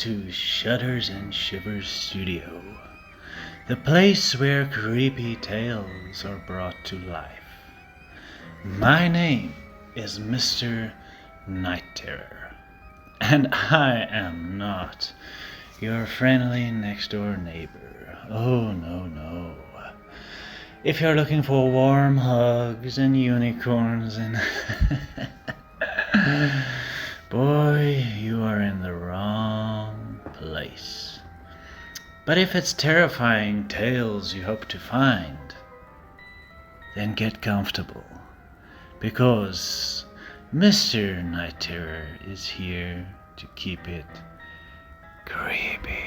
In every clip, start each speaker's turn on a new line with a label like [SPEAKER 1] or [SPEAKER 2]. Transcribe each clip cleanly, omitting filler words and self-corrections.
[SPEAKER 1] to Shudders and Shivers Studio, the place where creepy tales are brought to life. My name is Mr. Night Terror, and I am not your friendly next-door neighbor. Oh, no. If you're looking for warm hugs and unicorns and... boy, you are in the wrong place. But if it's terrifying tales you hope to find, then get comfortable, because Mr. Night Terror is here to keep it creepy.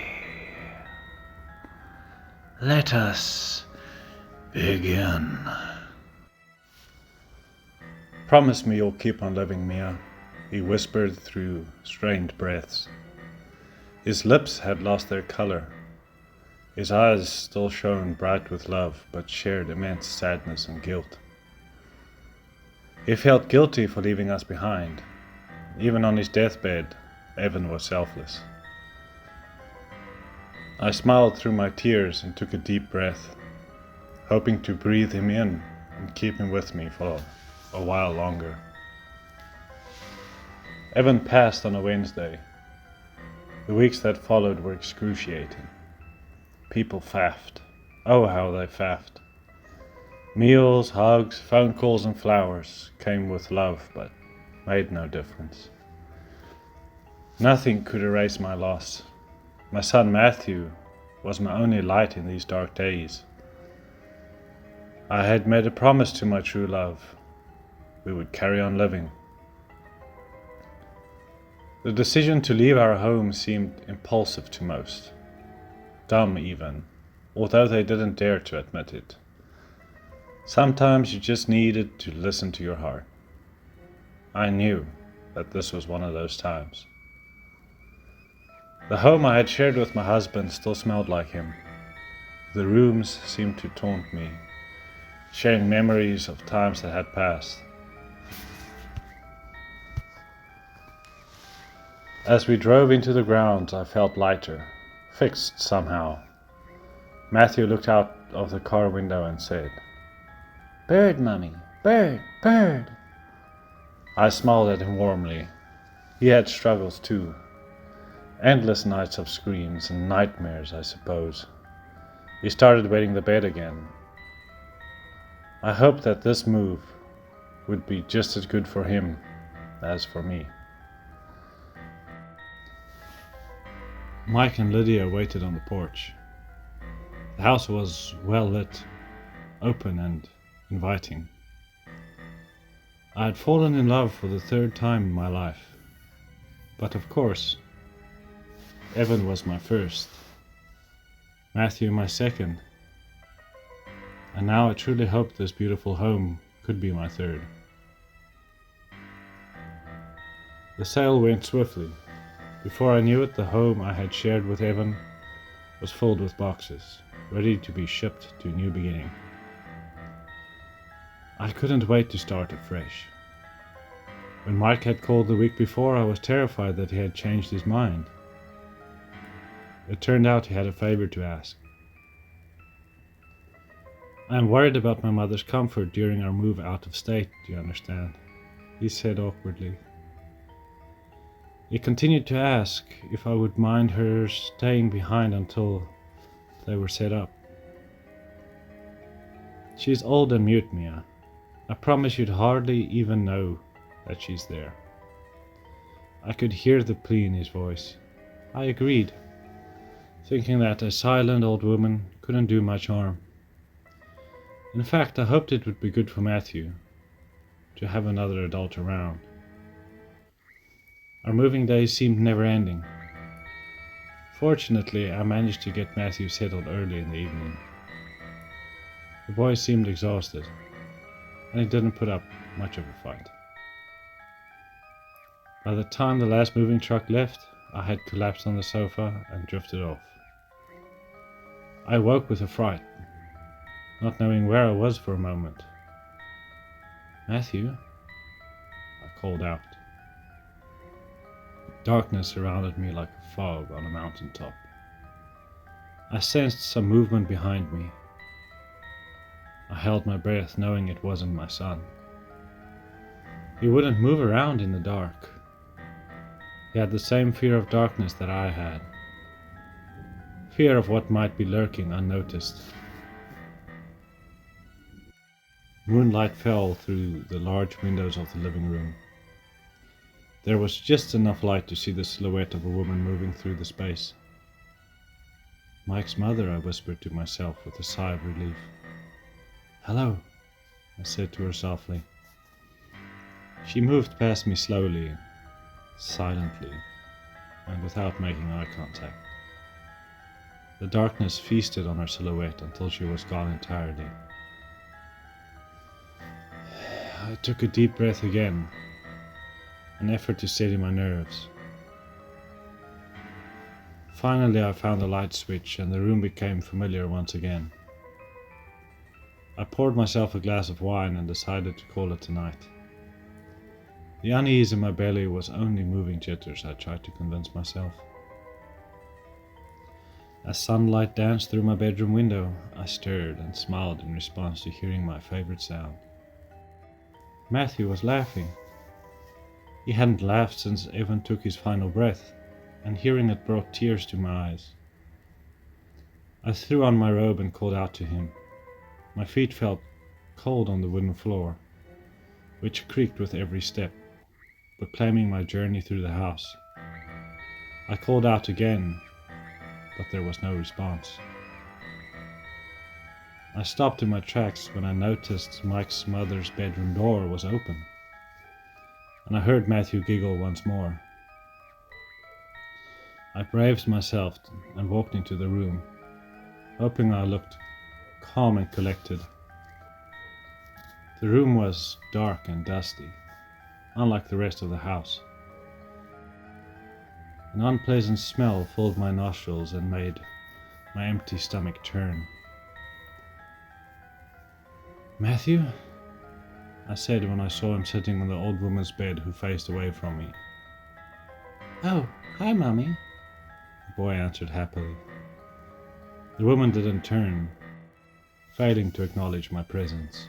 [SPEAKER 1] Let us begin.
[SPEAKER 2] Promise me you'll keep on living, Mia, he whispered through strained breaths. His lips had lost their color. His eyes still shone bright with love, but shared immense sadness and guilt. He felt guilty for leaving us behind. Even on his deathbed, Evan was selfless. I smiled through my tears and took a deep breath, hoping to breathe him in and keep him with me for a while longer. Evan passed on a Wednesday. The weeks that followed were excruciating. People faffed. Oh, how they faffed. Meals, hugs, phone calls and flowers came with love, but made no difference. Nothing could erase my loss. My son Matthew was my only light in these dark days. I had made a promise to my true love. We would carry on living. The decision to leave our home seemed impulsive to most. Dumb even, although they didn't dare to admit it. Sometimes you just needed to listen to your heart. I knew that this was one of those times. The home I had shared with my husband still smelled like him. The rooms seemed to taunt me, sharing memories of times that had passed. As we drove into the grounds, I felt lighter, fixed somehow. Matthew looked out of the car window and said, "Bird, Mummy, bird, bird." I smiled at him warmly. He had struggles too. Endless nights of screams and nightmares, I suppose. He started wetting the bed again. I hoped that this move would be just as good for him as for me. Mike and Lydia waited on the porch. The house was well lit, open and inviting. I had fallen in love for the third time in my life. But of course, Evan was my first, Matthew my second, and now I truly hoped this beautiful home could be my third. The sale went swiftly. Before I knew it, the home I had shared with Evan was filled with boxes, ready to be shipped to a new beginning. I couldn't wait to start afresh. When Mike had called the week before, I was terrified that he had changed his mind. It turned out he had a favor to ask. "I am worried about my mother's comfort during our move out of state, do you understand?" he said awkwardly. He continued to ask if I would mind her staying behind until they were set up. "She's old and mute, Mia. I promise you'd hardly even know that she's there." I could hear the plea in his voice. I agreed, thinking that a silent old woman couldn't do much harm. In fact, I hoped it would be good for Matthew to have another adult around. Our moving days seemed never-ending. Fortunately, I managed to get Matthew settled early in the evening. The boy seemed exhausted, and he didn't put up much of a fight. By the time the last moving truck left, I had collapsed on the sofa and drifted off. I woke with a fright, not knowing where I was for a moment. "Matthew?" I called out. Darkness surrounded me like a fog on a mountain top. I sensed some movement behind me. I held my breath, knowing it wasn't my son. He wouldn't move around in the dark. He had the same fear of darkness that I had. Fear of what might be lurking unnoticed. Moonlight fell through the large windows of the living room. There was just enough light to see the silhouette of a woman moving through the space. Mike's mother, I whispered to myself with a sigh of relief. Hello, I said to her softly. She moved past me slowly, silently, and without making eye contact. The darkness feasted on her silhouette until she was gone entirely. I took a deep breath again, an effort to steady my nerves. Finally, I found a light switch and the room became familiar once again. I poured myself a glass of wine and decided to call it a night. The unease in my belly was only moving jitters, I tried to convince myself. As sunlight danced through my bedroom window, I stirred and smiled in response to hearing my favorite sound. Matthew was laughing. He hadn't laughed since Evan took his final breath, and hearing it brought tears to my eyes. I threw on my robe and called out to him. My feet felt cold on the wooden floor, which creaked with every step, proclaiming my journey through the house. I called out again, but there was no response. I stopped in my tracks when I noticed Mike's mother's bedroom door was open, and I heard Matthew giggle once more. I braved myself and walked into the room, hoping I looked calm and collected. The room was dark and dusty, unlike the rest of the house. An unpleasant smell filled my nostrils and made my empty stomach turn. Matthew? I said when I saw him sitting on the old woman's bed who faced away from me. Oh, hi, Mummy, the boy answered happily. The woman didn't turn, failing to acknowledge my presence.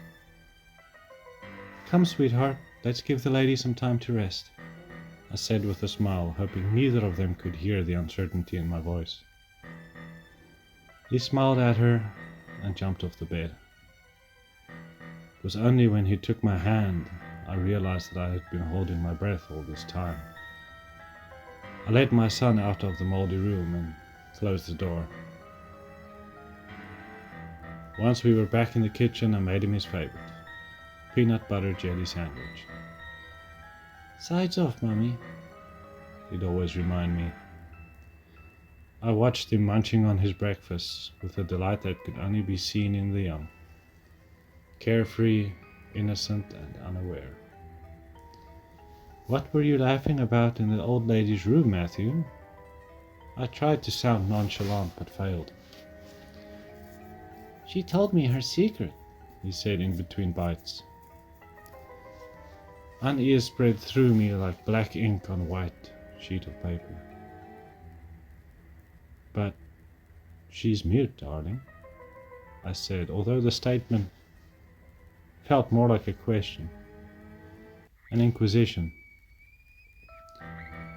[SPEAKER 2] Come, sweetheart, let's give the lady some time to rest, I said with a smile, hoping neither of them could hear the uncertainty in my voice. He smiled at her and jumped off the bed. It was only when he took my hand I realized that I had been holding my breath all this time. I led my son out of the moldy room and closed the door. Once we were back in the kitchen, I made him his favorite, peanut butter jelly sandwich. Sides off, Mummy, he'd always remind me. I watched him munching on his breakfast with a delight that could only be seen in the young. Carefree, innocent, and unaware. What were you laughing about in the old lady's room, Matthew? I tried to sound nonchalant but failed. She told me her secret, he said in between bites. Unease spread through me like black ink on a white sheet of paper. But she's mute, darling, I said, although the statement felt more like a question, an inquisition.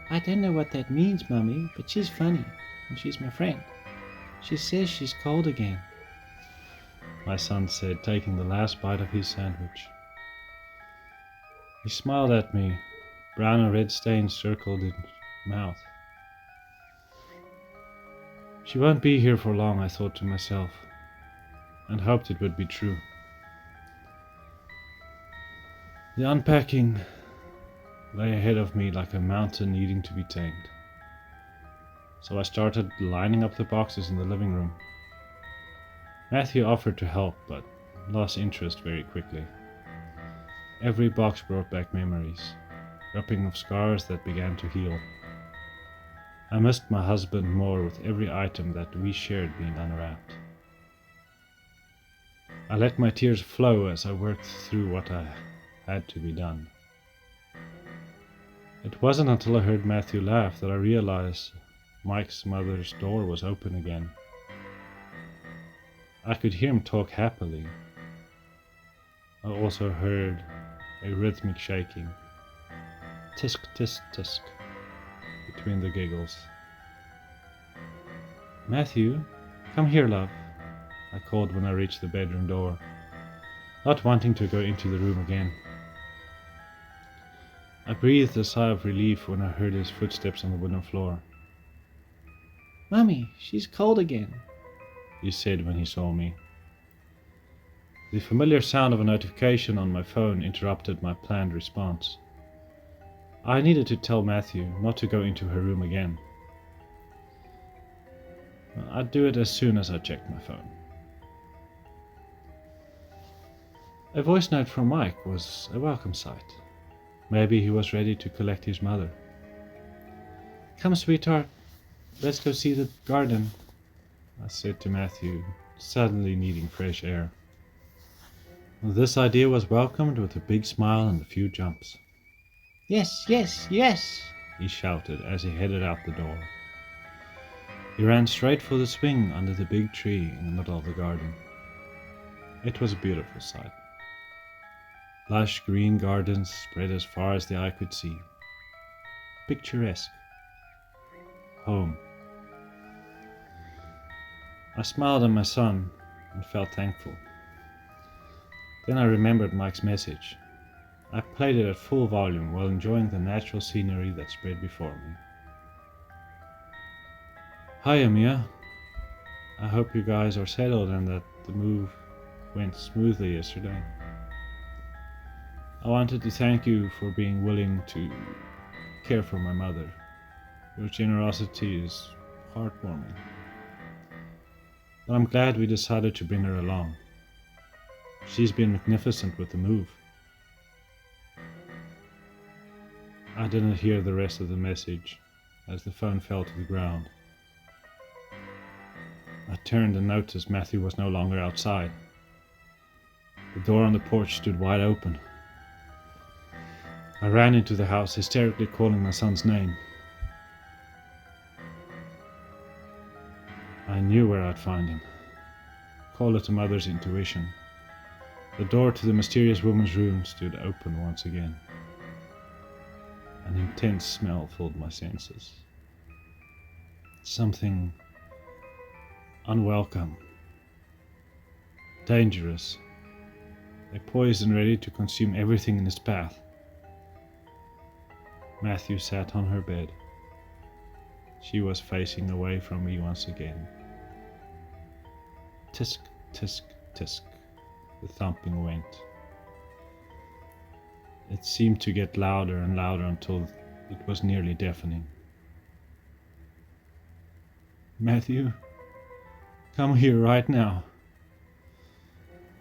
[SPEAKER 2] I don't know what that means, Mummy, but she's funny, and she's my friend. She says she's cold again, my son said, taking the last bite of his sandwich. He smiled at me, brown and red stains circled his mouth. She won't be here for long, I thought to myself, and hoped it would be true. The unpacking lay ahead of me like a mountain needing to be tamed. So I started lining up the boxes in the living room. Matthew offered to help, but lost interest very quickly. Every box brought back memories, wrapping of scars that began to heal. I missed my husband more with every item that we shared being unwrapped. I let my tears flow as I worked through what had to be done. It wasn't until I heard Matthew laugh that I realized Mike's mother's door was open again. I could hear him talk happily. I also heard a rhythmic shaking. Tisk, tisk, tisk, between the giggles. Matthew, come here, love, I called when I reached the bedroom door, not wanting to go into the room again. I breathed a sigh of relief when I heard his footsteps on the wooden floor. Mummy, she's cold again, he said when he saw me. The familiar sound of a notification on my phone interrupted my planned response. I needed to tell Matthew not to go into her room again. I'd do it as soon as I checked my phone. A voice note from Mike was a welcome sight. Maybe he was ready to collect his mother. Come, sweetheart, let's go see the garden, I said to Matthew, suddenly needing fresh air. This idea was welcomed with a big smile and a few jumps. Yes, yes, yes, he shouted as he headed out the door. He ran straight for the swing under the big tree in the middle of the garden. It was a beautiful sight. Lush green gardens spread as far as the eye could see. Picturesque. Home. I smiled at my son and felt thankful. Then I remembered Mike's message. I played it at full volume while enjoying the natural scenery that spread before me. Hiya, Mia. I hope you guys are settled and that the move went smoothly yesterday. I wanted to thank you for being willing to care for my mother. Your generosity is heartwarming. But I'm glad we decided to bring her along. She's been magnificent with the move. I didn't hear the rest of the message as the phone fell to the ground. I turned and noticed Matthew was no longer outside. The door on the porch stood wide open. I ran into the house, hysterically calling my son's name. I knew where I'd find him. Call it a mother's intuition. The door to the mysterious woman's room stood open once again. An intense smell filled my senses. Something unwelcome, dangerous, a poison ready to consume everything in its path. Matthew sat on her bed. She was facing away from me once again. Tisk, tisk, tisk, the thumping went. It seemed to get louder and louder until it was nearly deafening. Matthew, come here right now,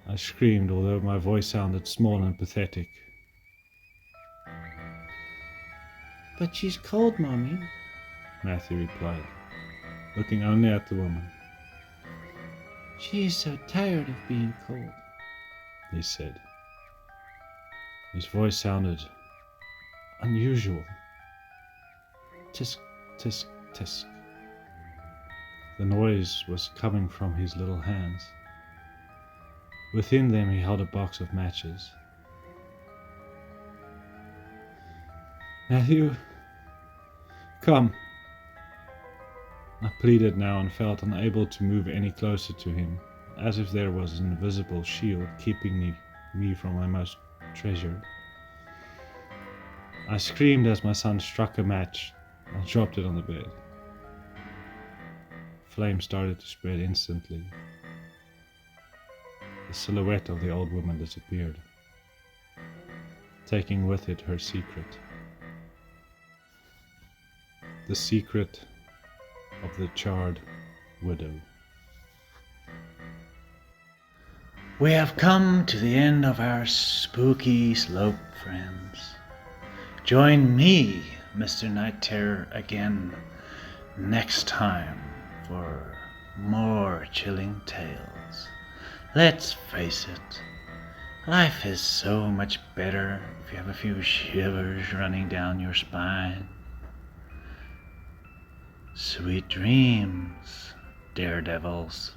[SPEAKER 2] I screamed, although my voice sounded small and pathetic. But she's cold, Mommy, Matthew replied, looking only at the woman. She is so tired of being cold, he said. His voice sounded unusual. Tisk, tisk, tisk. The noise was coming from his little hands. Within them he held a box of matches. Matthew, come. I pleaded now and felt unable to move any closer to him, as if there was an invisible shield keeping me from my most treasured. I screamed as my son struck a match and dropped it on the bed. Flame started to spread instantly. The silhouette of the old woman disappeared, taking with it her secret. The secret of the Charred Widow.
[SPEAKER 1] We have come to the end of our spooky slope, friends. Join me, Mr. Night Terror, again next time for more chilling tales. Let's face it, Life is so much better if you have a few shivers running down your spine. Sweet dreams, daredevils.